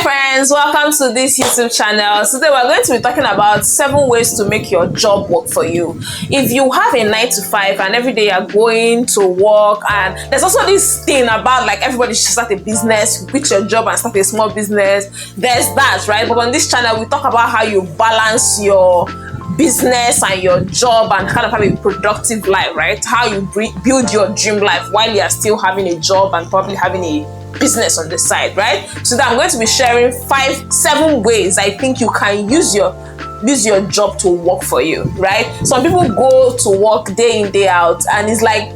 friends, welcome to this YouTube channel. Today we're going to be talking about 7 ways to make your job work for you. If you have a 9 to 5 and every day you're going to work, and there's also this thing about like everybody should start a business, you quit your job and start a small business. There's that, right? But on this channel we talk about how you balance your business and your job and kind of have a productive life, right? How you build your dream life while you're still having a job and probably having a business on the side, right? So that I'm going to be sharing 7 ways I think you can use your job to work for you, right? Some people go to work day in, day out, and it's like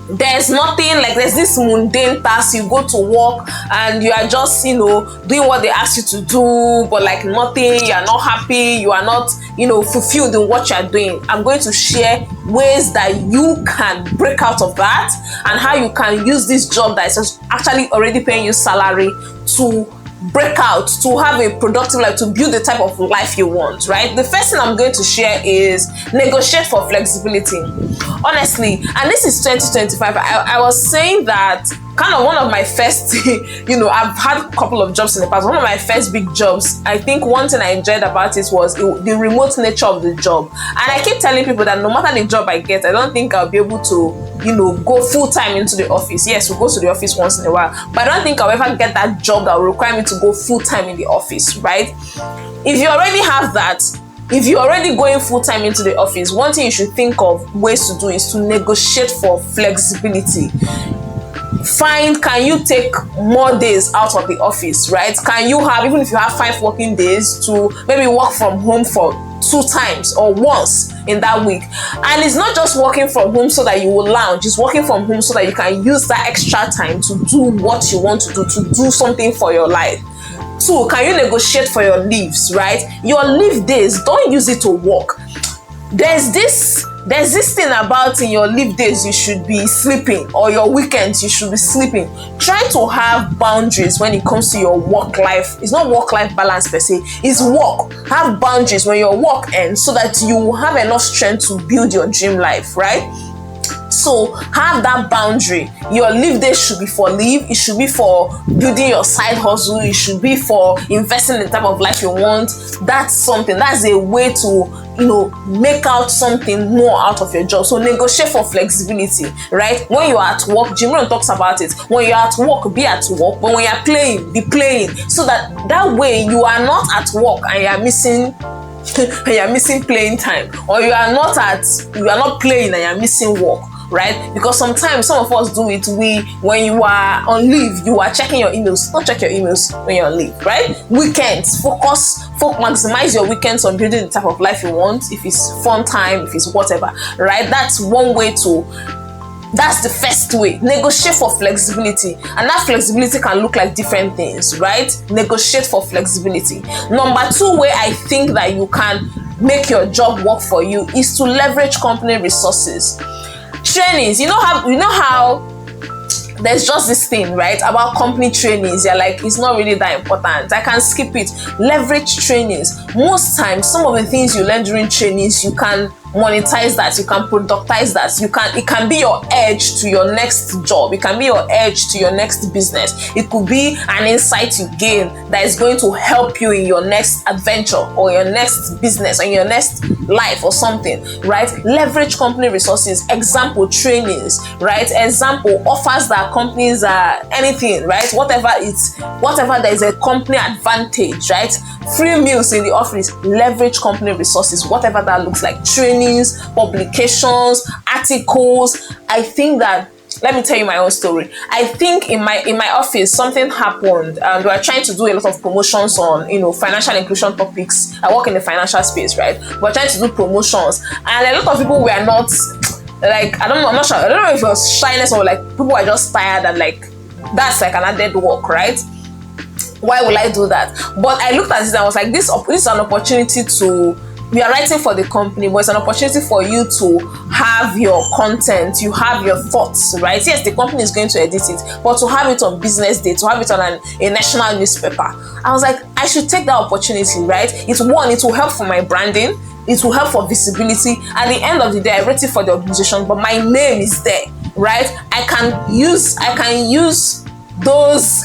there's nothing, like there's this mundane task. You go to work and you are just, doing what they ask you to do, but like nothing, you are not happy, you are not, fulfilled in what you are doing. I'm going to share ways that you can break out of that and how you can use this job that is actually already paying you salary to break out, to have a productive life, to build the type of life you want, right? The first thing I'm going to share is negotiate for flexibility. Honestly, and this is 2025, I was saying that kind of one of my first, I've had a couple of jobs in the past. One of my first big jobs, I think one thing I enjoyed about it was the remote nature of the job. And I keep telling people that no matter the job I get, I don't think I'll be able to, go full-time into the office. Yes, we'll go to the office once in a while, but I don't think I'll ever get that job that will require me to go full-time in the office, right? If you already have that, if you're already going full-time into the office, one thing you should think of ways to do is to negotiate for flexibility. Can you take more days out of the office, right? Can you have, even if you have 5 working days, to maybe work from home for 2 times or once in that week? And it's not just working from home so that you will lounge, it's working from home so that you can use that extra time to do what you want to do something for your life. 2, can you negotiate for your leaves, right? Your leave days, don't use it to work. There's this thing about in your leave days you should be sleeping, or your weekends you should be sleeping. Try to have boundaries when it comes to your work life. It's not work-life balance per se, it's work. Have boundaries when your work ends so that you will have enough strength to build your dream life, right? So have that boundary. Your leave days should be for leave, it should be for building your side hustle, it should be for investing in the type of life you want. That's a way to make out something more out of your job. So negotiate for flexibility, right? When you're at work, Jim Rohn talks about it. When you're at work, be at work. But when you're playing, be playing. So that way you are not at work and you're missing playing time, or you are not playing and you're missing work, right? Because sometimes some of us do it. When you are on leave, you are checking your emails. Don't check your emails when you're on leave, right? Weekends, maximize your weekends on building the type of life you want. If it's fun time, if it's whatever, right? That's the first way. Negotiate for flexibility, and that flexibility can look like different things, right? Negotiate for flexibility. Number 2 way I think that you can make your job work for you is to leverage company resources. Trainings, you know how there's just this thing, right, about company trainings. You're like, it's not really that important, I can skip it. Leverage trainings. Most times, some of the things you learn during trainings, you can monetize that, you can productize that, it can be your edge to your next job, it can be your edge to your next business. It could be an insight you gain that is going to help you in your next adventure or your next business or your next life or something, right? Leverage company resources. Example, trainings, right? Example, offers that companies are anything, right? Whatever there is a company advantage, right? Free meals in the office. Leverage company resources, whatever that looks like. Trainings, publications, articles. I think that, let me tell you my own story. I think in my office something happened, and we are trying to do a lot of promotions on financial inclusion topics. I work in the financial space, right? We're trying to do promotions, and a lot of people were not like, I'm not sure. I don't know if it was shyness or like people were just tired and like that's like an added work, right? Why will I do that? But I looked at this and I was like, this is an opportunity to. We are writing for the company, but it's an opportunity for you to have your content, you have your thoughts, right? Yes, the company is going to edit it, but to have it on business day, to have it on a national newspaper, I was like, I should take that opportunity, right? It will help for my branding, it will help for visibility. At the end of the day, I write it for the organization, but my name is there, right? I can use those,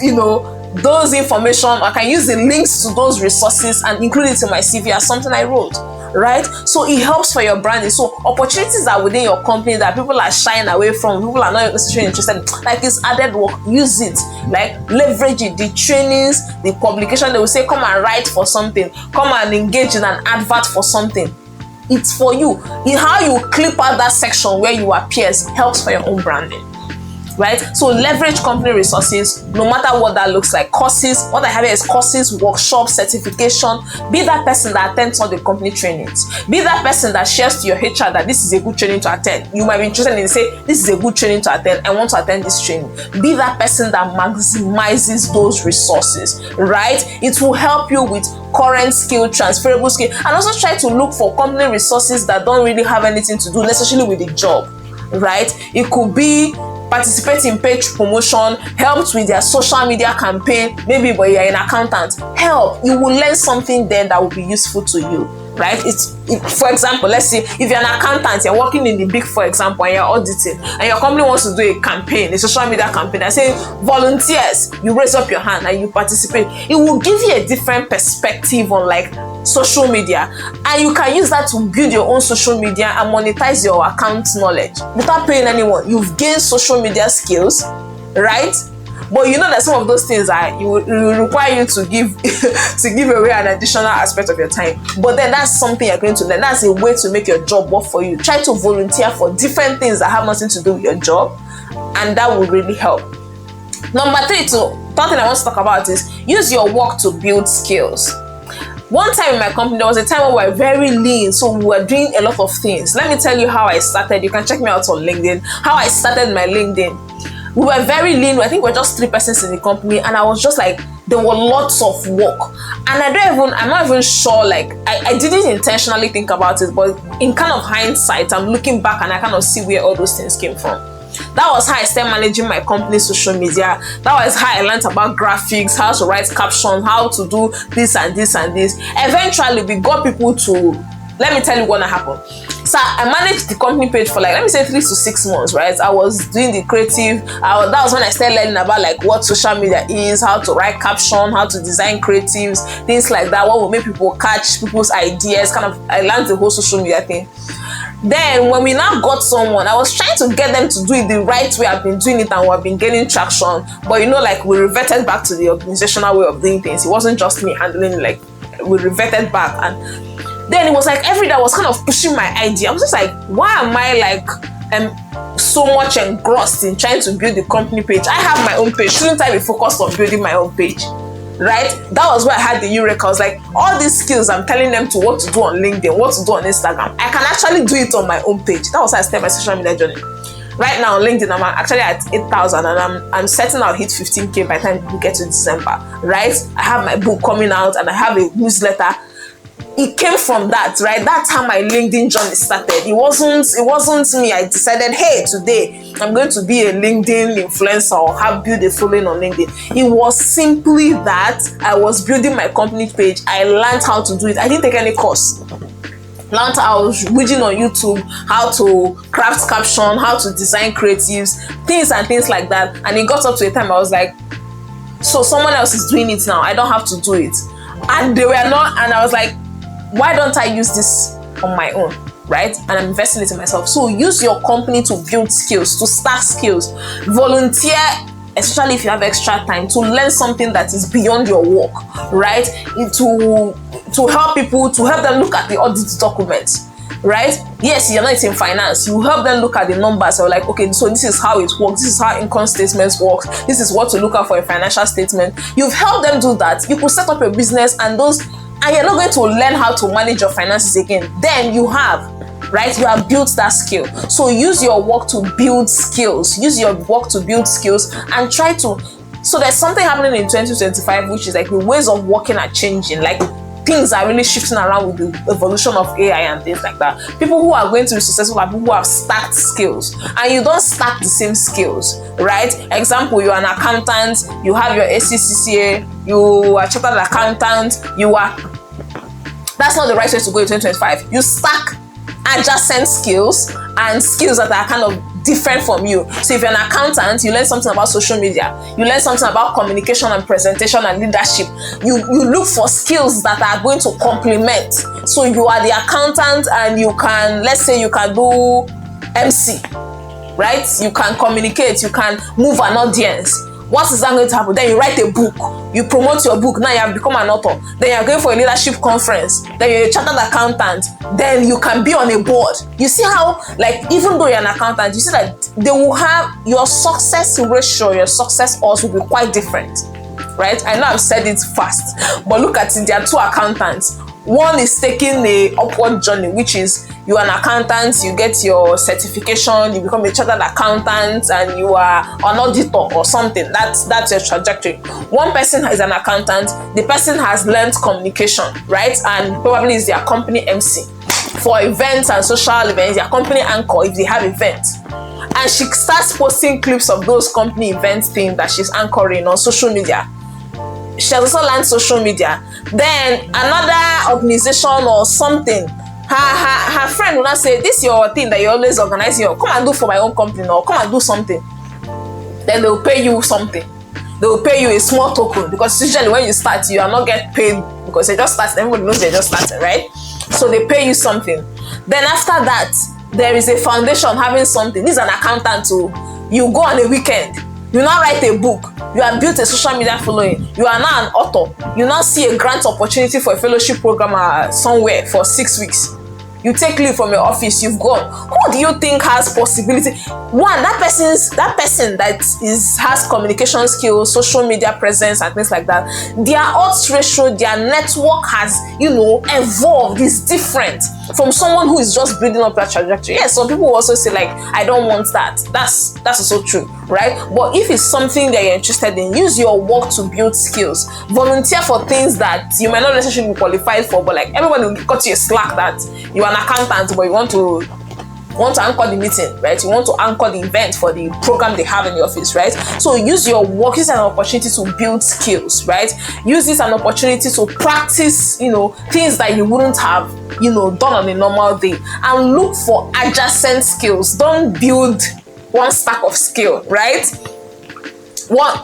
those information, I can use the links to those resources and include it in my CV as something I wrote, right? So it helps for your branding. So opportunities are within your company that people are shying away from, people are not necessarily interested in, like it's added work, use it, like leverage it. The trainings, the publication, they will say come and write for something, come and engage in an advert for something. It's for you. In how you clip out that section where you appears helps for your own branding, right? So leverage company resources, no matter what that looks like. Courses, what I have here is courses, workshops, certification. Be that person that attends all the company trainings. Be that person that shares to your HR that this is a good training to attend. You might be interested in say, this is a good training to attend. I want to attend this training. Be that person that maximizes those resources, right? It will help you with current skill, transferable skill, and also try to look for company resources that don't really have anything to do necessarily with the job, right? It could be participate in page promotion, helps with their social media campaign, maybe but you're an accountant, help. You will learn something there that will be useful to you, right? For example, let's say if you're an accountant, you're working in the Big Four example and you're auditing, and your company wants to do a campaign, a social media campaign, and say volunteers, you raise up your hand and you participate. It will give you a different perspective on like social media, and you can use that to build your own social media and monetize your account knowledge without paying anyone. You've gained social media skills, right? But you know that some of those things are it will require you to give to give away an additional aspect of your time. But then that's something you're going to learn. That's a way to make your job work for you. Try to volunteer for different things that have nothing to do with your job, and that will really help. Number 3, third thing I want to talk about is use your work to build skills. One time in my company, there was a time where we were very lean, so we were doing a lot of things. Let me tell you how I started. You can check me out on LinkedIn. How I started my LinkedIn. We were very lean. I think we're just 3 persons in the company, and I was just like, there were lots of work, and I'm not even sure. Like I didn't intentionally think about it, but in kind of hindsight, I'm looking back and I kind of see where all those things came from. That was how I started managing my company's social media. That was how I learned about graphics, how to write captions, how to do this and this and this. Eventually, we got people to, let me tell you what happened. So I managed the company page for like, let me say 3 to 6 months, right? I was doing the creative. That was when I started learning about like what social media is, how to write caption, how to design creatives, things like that. What will make people catch people's ideas. I learned the whole social media thing. Then when we now got someone, I was trying to get them to do it the right way. I've been doing it and we've been getting traction. But like we reverted back to the organizational way of doing things. It wasn't just me handling it, like we reverted back. And then it was like every day I was kind of pushing my idea. I was just like, why am I like so much engrossed in trying to build the company page? I have my own page. Shouldn't I be focused on building my own page? Right? That was where I had the eureka. I was like, all these skills I'm telling them to what to do on LinkedIn, what to do on Instagram, I can actually do it on my own page. That was how I started my social media journey. Right now on LinkedIn, I'm actually at 8,000 and I'm setting out hit 15K by the time we get to December. Right? I have my book coming out and I have a newsletter. It came from that, right? That's how my LinkedIn journey started. It wasn't me. I decided, hey, today I'm going to be a LinkedIn influencer or build a following on LinkedIn. It was simply that I was building my company page. I learned how to do it. I didn't take any course. I was reading on YouTube how to craft caption, how to design creatives, things like that. And it got up to a time I was like, so someone else is doing it now. I don't have to do it. And they were not, and I was like, why don't I use this on my own, right? And I'm investing it in myself. So use your company to build skills, to start skills. Volunteer, especially if you have extra time, to learn something that is beyond your work, right? To help people, to help them look at the audit documents, right? Yes, you're not in finance. You help them look at the numbers. So like, okay, so this is how it works. This is how income statements work. This is what to look at for a financial statement. You've helped them do that. You could set up a business and you're not going to learn how to manage your finances again. Then you have, right? You have built that skill. So use your work to build skills. Use your work to build skills and try to. So there's something happening in 2025, which is like the ways of working are changing. Like things are really shifting around with the evolution of AI and things like that. People who are going to be successful are people who have stacked skills, and you don't stack the same skills, right? Example, you're an accountant, you have your ACCA, you are a chartered accountant, that's not the right way to go in 2025. You stack adjacent skills and skills that are kind of different from you. So if you're an accountant, you learn something about social media, you learn something about communication and presentation and leadership. You look for skills that are going to complement. So you are the accountant and you can, let's say you can do MC, right? You can communicate, you can move an audience. What is that going to happen? Then you write a book, you promote your book, now you have become an author, then you're going for a leadership conference, then you're a chartered accountant, then you can be on a board. You see how, like, even though you're an accountant, you see that they will have your success ratio, your success odds will be quite different, right? I know I've said it fast, but look at it, there are two accountants. One is taking a upward journey, which is you're an accountant, you get your certification, you become a chartered accountant, and you are an auditor or something. That's your trajectory. One person is an accountant, the person has learned communication, right? And probably is their company MC. For events and social events, their company anchor if they have events. And she starts posting clips of those company events things that she's anchoring on social media. She has also learned social media. Then another organization or something, her friend will not say, this is your thing that you're always organizing, or come and do for my own company, or come and do something. Then they'll pay you something. They'll pay you a small token, because usually when you start, you are not get paid because they just started. Everybody knows they just started, right? So they pay you something. Then after that, there is a foundation having something. This is an accountant too. You go on a weekend. You now write a book, you have built a social media following, you are now an author, you now see a grant opportunity for a fellowship program somewhere for 6 weeks. You take leave from your office, you've gone. Who do you think has possibility? One, that person that has communication skills, social media presence and things like that, their odds ratio, their network has, evolved, is different from someone who is just building up that trajectory. Yes, some people also say like, I don't want that. That's also true, right? But if it's something that you're interested in, use your work to build skills. Volunteer for things that you might not necessarily be qualified for, but like everybody will cut you a slack that you are an accountant, but you want to anchor the meeting, right? You want to anchor the event for the program they have in the office, right? So use your work, use an opportunity to build skills, right? Use this an opportunity to practice, things that you wouldn't have, done on a normal day, and look for adjacent skills. Don't build one stack of skill, right?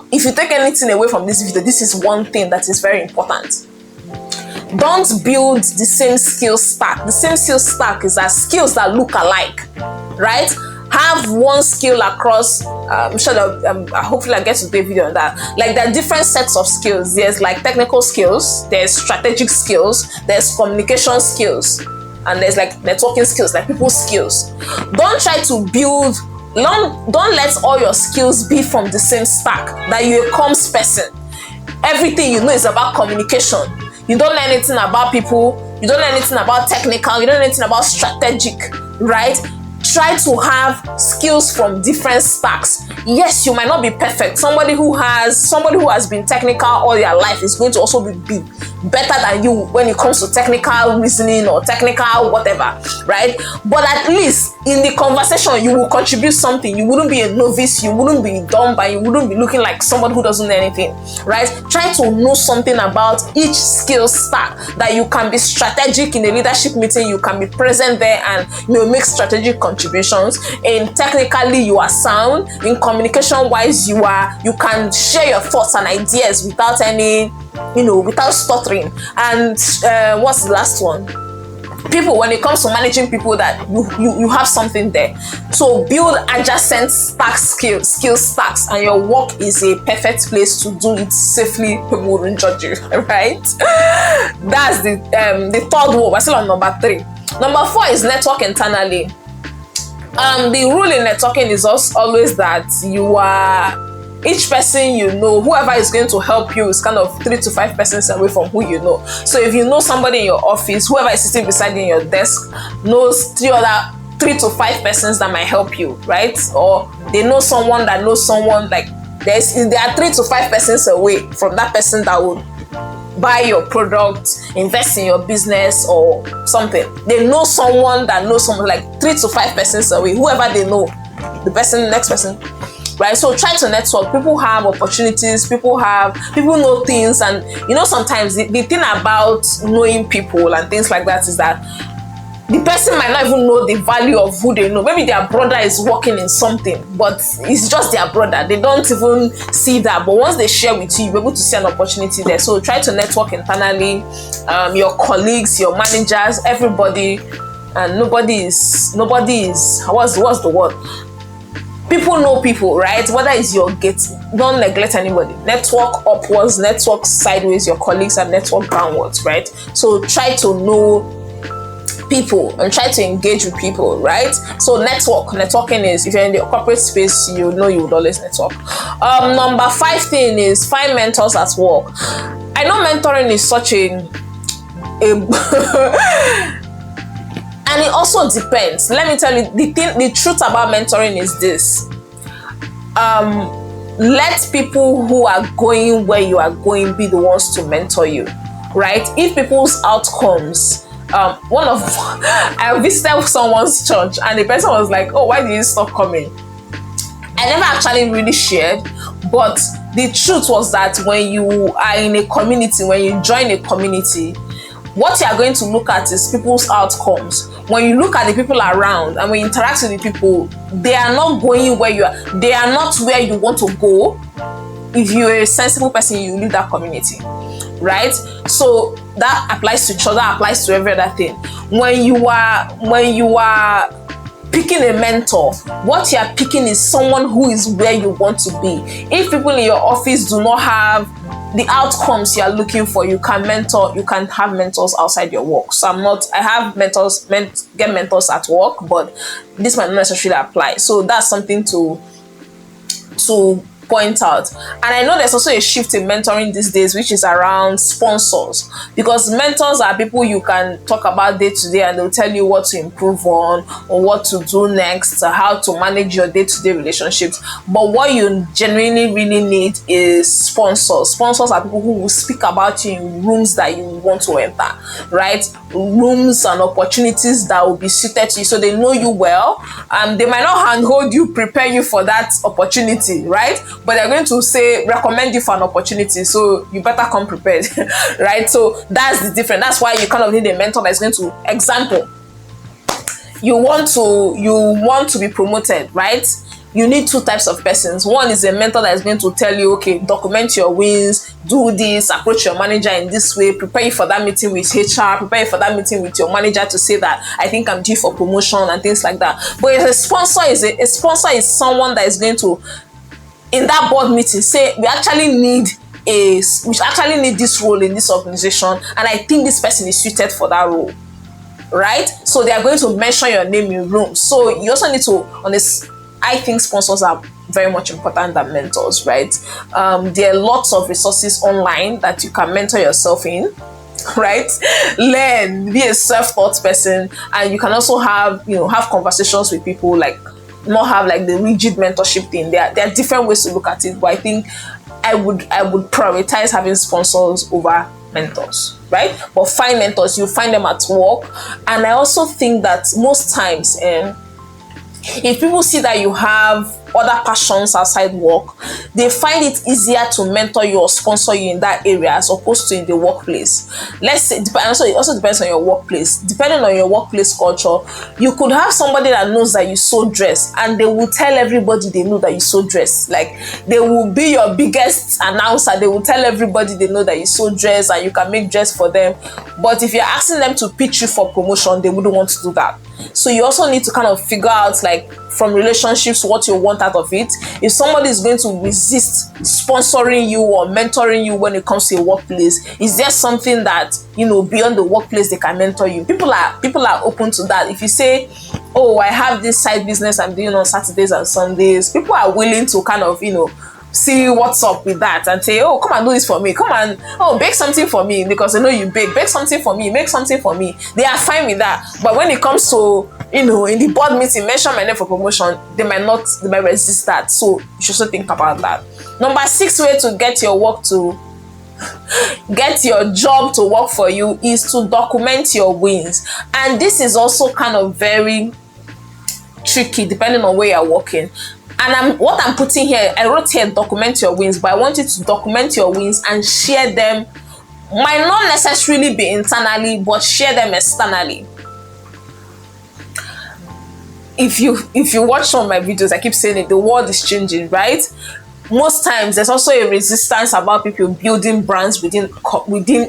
If you take anything away from this video, this is one thing that is very important. Don't build the same skill stack. The same skill stack is that skills that look alike, right? Have one skill across. I'm sure that hopefully I get to do a video on that. Like, there are different sets of skills. There's like technical skills, there's strategic skills, there's communication skills, and there's like networking skills, like people skills. Don't try to build. Don't let all your skills be from the same stack. That you're a comms person. Everything you know is about communication. You don't learn anything about people, you don't learn anything about technical, you don't learn anything about strategic, right? Try to have skills from different stacks. Yes, you might not be perfect. Somebody who has been technical all their life is going to also be better than you when it comes to technical reasoning or technical whatever, right? But at least in the conversation, you will contribute something. You wouldn't be a novice, you wouldn't be dumb, and you wouldn't be looking like someone who doesn't know anything, right? Try to know something about each skill stack, that you can be strategic in a leadership meeting, you can be present there and make strategic contributions. And technically you are sound. In communication wise, you can share your thoughts and ideas without any without stuttering. And what's the last one? People, when it comes to managing people, that you have something there. So build adjacent skill stacks, and your work is a perfect place to do it safely. People wouldn't judge you, right? That's the third one. We're still on number 3. Number 4 is network internally. The rule in networking is always that each person whoever is going to help you is kind of 3 to 5 persons away from who you know. So if you know somebody in your office, whoever is sitting beside you in your desk knows 3 to 5 persons that might help you, right? Or they know someone that knows someone. Like, there are 3 to 5 persons away from that person that would buy your product, invest in your business or something. They know someone that knows someone, like 3 to 5 persons away, whoever they know, next person, right? So try to network. People have opportunities, people know things, and sometimes the thing about knowing people and things like that is that the person might not even know the value of who they know. Maybe their brother is working in something, but it's just their brother. They don't even see that. But once they share with you, you're able to see an opportunity there. So try to network internally, your colleagues, your managers, everybody. And nobody is what's the word? People know people, right? Whether it's your gate, don't neglect anybody. Network upwards, network sideways, your colleagues, and network downwards, right? So try to know people and try to engage with people, right? So networking is, if you're in the corporate space, you know you would always network. Number 5 thing is find mentors at work. I know mentoring is such a and it also depends. Let me tell you, the truth about mentoring is this. Let people who are going where you are going be the ones to mentor you, right? If people's outcomes, I visited someone's church and the person was like, oh, why did you stop coming? I never actually really shared, but the truth was that when you are in a community, when you join a community, what you are going to look at is people's outcomes. When you look at the people around and when you interact with the people, they are not going where you are. They are not where you want to go. If you're a sensible person, you leave that community, right? So that applies to each other, applies to every other thing. When you are picking a mentor, what you are picking is someone who is where you want to be. If people in your office do not have the outcomes you are looking for, you can have mentors outside your work. So I have mentors, get mentors at work, but this might not necessarily apply. So that's something to point out. And I know there's also a shift in mentoring these days, which is around sponsors, because mentors are people you can talk about day to day and they'll tell you what to improve on or what to do next, how to manage your day-to-day relationships. But what you genuinely really need is sponsors. Sponsors are people who will speak about you in rooms that you want to enter, right? Rooms and opportunities that will be suited to you, so they know you well. They might not handhold you, prepare you for that opportunity, right? But they're going to recommend you for an opportunity, so you better come prepared, right? So that's the difference. That's why you kind of need a mentor that's going to, example, you want to be promoted, right? You need 2 types of persons. One is a mentor that is going to tell you, okay, document your wins, do this, approach your manager in this way, prepare you for that meeting with HR, prepare you for that meeting with your manager to say that I think I'm due for promotion and things like that. But a sponsor is someone that is going to, in that board meeting, say we actually need this role in this organization, and I think this person is suited for that role, right? So they are going to mention your name in rooms. So you also need to, I think sponsors are very much important than mentors, right? There are lots of resources online that you can mentor yourself in, right? Learn, be a self-taught person, and you can also have conversations with people, like not have like the rigid mentorship thing. There are different ways to look at it, but I think I would prioritize having sponsors over mentors, right? But find mentors, you find them at work. And I also think that most times, if people see that you have other passions outside work, they find it easier to mentor you or sponsor you in that area as opposed to in the workplace. Let's say, it also depends on your workplace. Depending on your workplace culture, you could have somebody that knows that you sew dress, and they will tell everybody they know that you sew dress. Like, they will be your biggest announcer. They will tell everybody they know that you sew dress and you can make dress for them. But if you're asking them to pitch you for promotion, they wouldn't want to do that. So you also need to kind of figure out, like, from relationships, what you want out of it. If somebody is going to resist sponsoring you or mentoring you when it comes to a workplace, is there something that, beyond the workplace they can mentor you? People are open to that. If you say, oh, I have this side business I'm doing on Saturdays and Sundays, people are willing to kind of, see what's up with that and say, oh, come and do this for me. Come and, bake something for me because I know you bake. Bake something for me. Make something for me. They are fine with that. But when it comes to, in the board meeting, mention my name for promotion, they might resist that. So you should also think about that. Number 6 way to get your job to work for you is to document your wins. And this is also kind of very tricky depending on where you're working. And what I'm putting here, I wrote here document your wins, but I want you to document your wins and share them. Might not necessarily be internally, but share them externally. if you watch some of my videos, I keep saying it, the world is changing, right? Most times there's also a resistance about people building brands within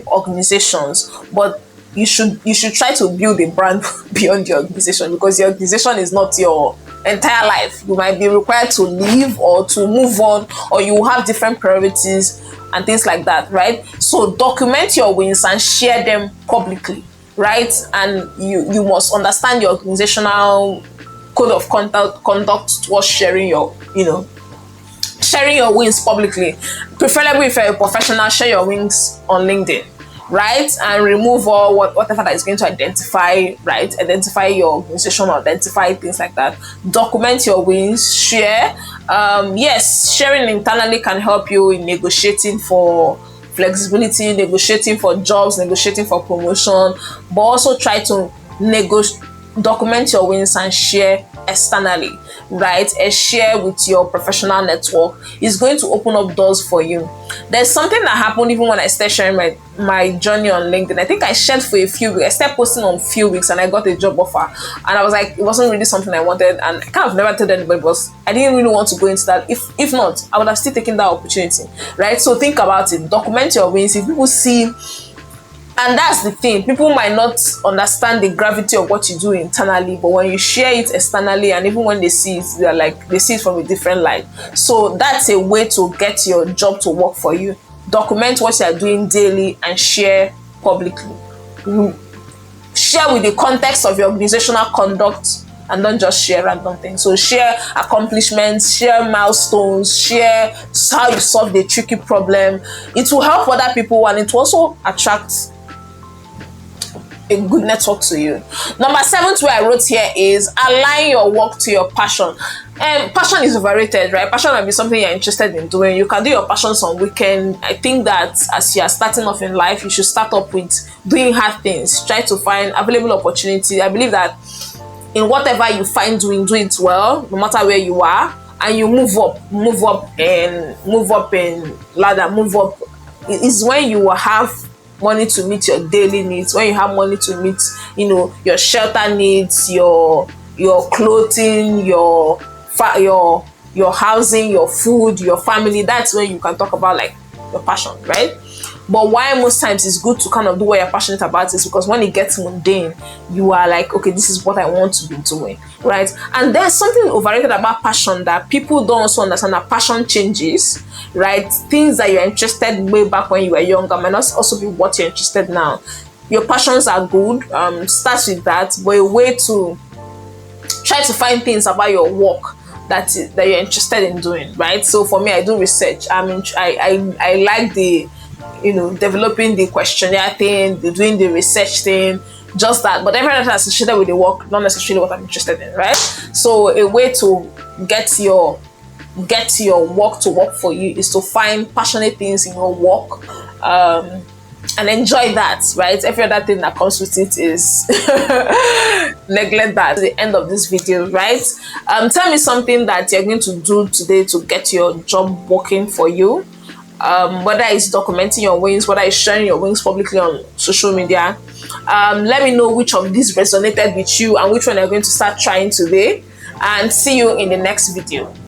organizations, but you should try to build a brand beyond your organization, because your organization is not your entire life. You might be required to leave or to move on, or you have different priorities and things like that, right? So document your wins and share them publicly, right? And you must understand your organizational code of conduct towards sharing your wins publicly. Preferably, if you're a professional, share your wins on LinkedIn, right? And remove whatever that is going to identify, right? Identify your organization, or identify things like that. Document your wins, share. Yes, sharing internally can help you in negotiating for flexibility, negotiating for jobs, negotiating for promotion, but also try to document your wins and share externally, right? And share with your professional network is going to open up doors for you. There's something that happened even when I started sharing my journey on LinkedIn. I think I shared for a few weeks. I started posting on a few weeks and I got a job offer. And I was like, it wasn't really something I wanted, and I kind of never told anybody, because I didn't really want to go into that. If not, I would have still taken that opportunity, right? So think about it. Document your wins. If people see, and that's the thing, people might not understand the gravity of what you do internally, but when you share it externally, and even when they see it, they see it from a different light. So that's a way to get your job to work for you. Document what you are doing daily and share publicly. Share with the context of your organizational conduct, and don't just share random things. So share accomplishments, share milestones, share how you solve the tricky problem. It will help other people, and it will also attract a good network to you. Number 7 way I wrote here is align your work to your passion. And passion is overrated, right? Passion might be something you're interested in doing. You can do your passions on weekend. I think that as you are starting off in life, you should start up with doing hard things. Try to find available opportunity. I believe that in whatever you find doing, do it well, no matter where you are, and you move up in ladder, move up. It is when you will have money to meet your daily needs, when you have money to meet, your shelter needs, your clothing, your housing, your food, your family. That's when you can talk about like your passion, right? But why most times it's good to kind of do what you're passionate about is because when it gets mundane, you are like, okay, this is what I want to be doing, right? And there's something overrated about passion that people don't also understand, that passion changes, right? Things that you're interested way back when you were younger might not also be what you're interested now. Your passions are good, start with that, but a way to try to find things about your work that you're interested in doing, right? So for me, I do research. I like the developing the questionnaire thing, doing the research thing, just that. But everything that's associated with the work, not necessarily what I'm interested in, right? So a way to get your work to work for you is to find passionate things in your work, and enjoy that, right? Every other thing that comes with it is neglect that. At the end of this video, right? Tell me something that you're going to do today to get your job working for you. Whether it's documenting your wins, whether it's sharing your wins publicly on social media. Let me know which of these resonated with you and which one you're going to start trying today, and see you in the next video.